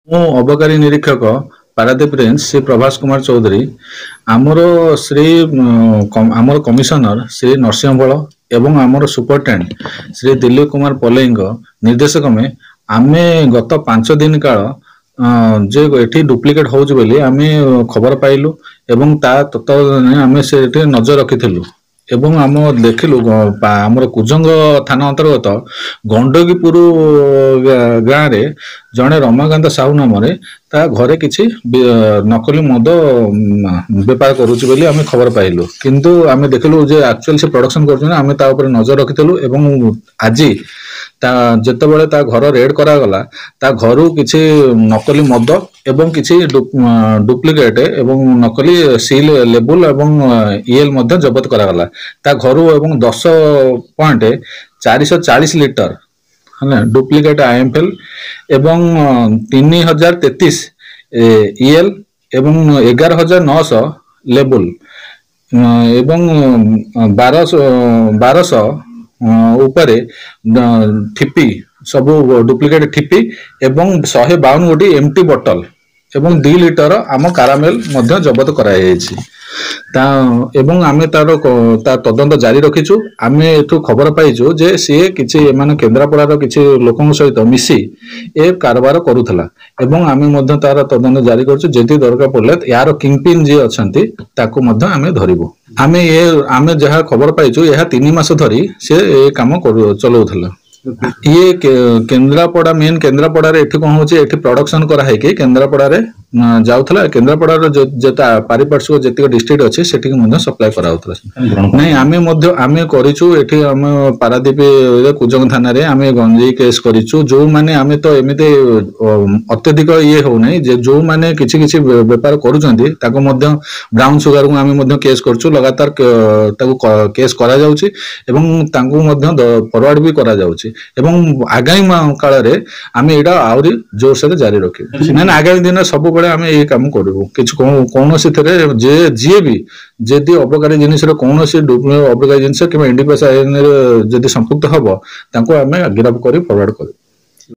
ମୁଁ ଅବକାରୀ ନିରୀକ୍ଷକ ପାରାଦୀପ ରେଞ୍ଜ ଶ୍ରୀ ପ୍ରଭାସ କୁମାର ଚୌଧୁରୀ ଆମର ଆମର କମିଶନର ଶ୍ରୀ ନରସିଂହ ବଳ ଏବଂ ଆମର ସୁପରଟେଣ୍ଡେଣ୍ଟ ଶ୍ରୀ ଦିଲ୍ଲୀପ କୁମାର ପଲେଇଙ୍କ ନିର୍ଦ୍ଦେଶ କ୍ରମେ ଆମେ ଗତ 5 ଦିନ କାଳ ଯେ ଏଠି ଡୁପ୍ଲିକେଟ ହଉଛି ବୋଲି ଆମେ ଖବର ପାଇଲୁ ଏବଂ ତା ତତ୍ତ୍ୱାବଧାନରେ ଆମେ ସେଠି ନଜର ରଖିଥିଲୁ ଏବଂ ଆମ ଦେଖିଲୁ ଆମର କୁଜଙ୍ଗ ଥାନା ଅନ୍ତର୍ଗତ ଗଣ୍ଡଗୀପୁର ଗାଁରେ ଜଣେ ରମାକାନ୍ତ ସାହୁ ନାମରେ ତା ଘରେ କିଛି ନକଲି ମଦ ବେପାର କରୁଛି ବୋଲି ଆମେ ଖବର ପାଇଲୁ, କିନ୍ତୁ ଆମେ ଦେଖିଲୁ ଯେ ଆକ୍ଚୁଆଲି ସେ ପ୍ରଡକ୍ସନ କରୁଛନ୍ତି। ଆମେ ତା ଉପରେ ନଜର ରଖିଥିଲୁ ଏବଂ ଆଜି ଯେତେବେଳେ ତା ଘର ରେଡ୍ କରାଗଲା ତା ଘରୁ କିଛି ନକଲି ମଦ ଏବଂ କିଛି ଡୁପ୍ଲିକେଟ ଏବଂ ନକଲି ସିଲ୍ ଲେବୁଲ ଏବଂ ଇଏଲ ମଧ୍ୟ ଜବତ କରାଗଲା ତା ଘରୁ ଏବଂ 10.440 ଲିଟର ଡୁପ୍ଲିକେଟ IMFL ଏବଂ 3033 ଇଏଲ ଏବଂ 11,900 ଲେବୁଲ ଏବଂ 1200 ଉପରେ ଠିପି ସବୁ ଡୁପ୍ଲିକେଟ ଠିପି ଏବଂ 152 ଗୋଟି ଏମ୍ଟି ବଟଲ ଏବଂ 2 ଲିଟର ଆମ କାରାମେଲ ମଧ୍ୟ ଜବତ କରାଯାଇଛି ଏବଂ ଆମେ ତା ତଦନ୍ତ ଜାରି ରଖିଛୁ। ଆମେ ଏଠୁ ଖବର ପାଇଛୁ ଯେ ସିଏ କିଛି ଏମାନେ କେନ୍ଦ୍ରାପଡ଼ାର କିଛି ଲୋକଙ୍କ ସହିତ ମିଶି ଏ କାରବାର କରୁଥିଲା ଏବଂ ଆମେ ମଧ୍ୟ ତାର ତଦନ୍ତ ଜାରି କରୁଛୁ। ଯଦି ଦରକାର ପଡ଼ିଲେ ଏହାର କିଙ୍ଗପିନ୍ ଯିଏ ଅଛନ୍ତି ତାକୁ ମଧ୍ୟ ଆମେ ଧରିବୁ। ଆମେ ଯାହା ଖବର ପାଇଛୁ ଏହା 3 ମାସ ଧରି ସେ ଏ କାମ ଚଲାଉଥିଲା। ଇଏ କେନ୍ଦ୍ରାପଡ଼ା ମେନ୍ କେନ୍ଦ୍ରାପଡ଼ାରେ ଏଠି କଣ ହଉଛି, ଏଠି ପ୍ରଡକ୍ସନ କରାହେଇକି କେନ୍ଦ୍ରାପଡ଼ାରେ ଯାଉଥିଲା। କେନ୍ଦ୍ରାପଡ଼ାର ଯେତେ ପାରିପାର୍ଶ୍ୱିକ ଯେତିକି ଡିଷ୍ଟ୍ରିକ୍ଟ ଅଛି ସେଠିକି ମଧ୍ୟ ସପ୍ଲାଏ କରାଯାଉଥିଲା। ନାଇଁ ଆମେ କରିଛୁ ଏଠି ଆମ ପାରାଦୀପ କୁଜଙ୍ଗ ଥାନାରେ ଆମେ ଗଞ୍ଜେଇ କେସ୍ କରିଛୁ। ଯୋଉମାନେ ଆମେ ତ ଏମିତି ଅତ୍ୟଧିକ ଇଏ ହଉନାହିଁ ଯେ ଯୋଉମାନେ କିଛି କିଛି ବେପାର କରୁଛନ୍ତି ତାକୁ ମଧ୍ୟ ବ୍ରାଉନ ସୁଗାରକୁ ଆମେ ମଧ୍ୟ କେସ୍ କରୁଛୁ। ଲଗାତାର ତାକୁ କେସ୍ କରାଯାଉଛି ଏବଂ ତାଙ୍କୁ ମଧ୍ୟ ଫରୱାର୍ଡ ବି କରାଯାଉଛି ଏବଂ ଆଗାମୀ କାଳରେ ଆମେ ଏଇଟା ଆହୁରି ଜୋରସୋରରେ ଜାରି ରଖିବୁ। ମାନେ ଆଗାମୀ ଦିନରେ ସବୁବେଳେ ଆମେ ଏଇ କାମ କରିବୁ। କିଛି କୌଣସିଥିରେ ଯିଏ ବି ଯଦି ଅବକାରୀ ଜିନିଷର କୌଣସି ଅବକାରୀ ଜିନିଷ କିମ୍ବା NDPS ଆଇନରେ ଯଦି ସମ୍ପୃକ୍ତ ହବ ତାଙ୍କୁ ଆମେ ଗିରଫ କରି ଫରୱାର୍ଡ କରିବୁ।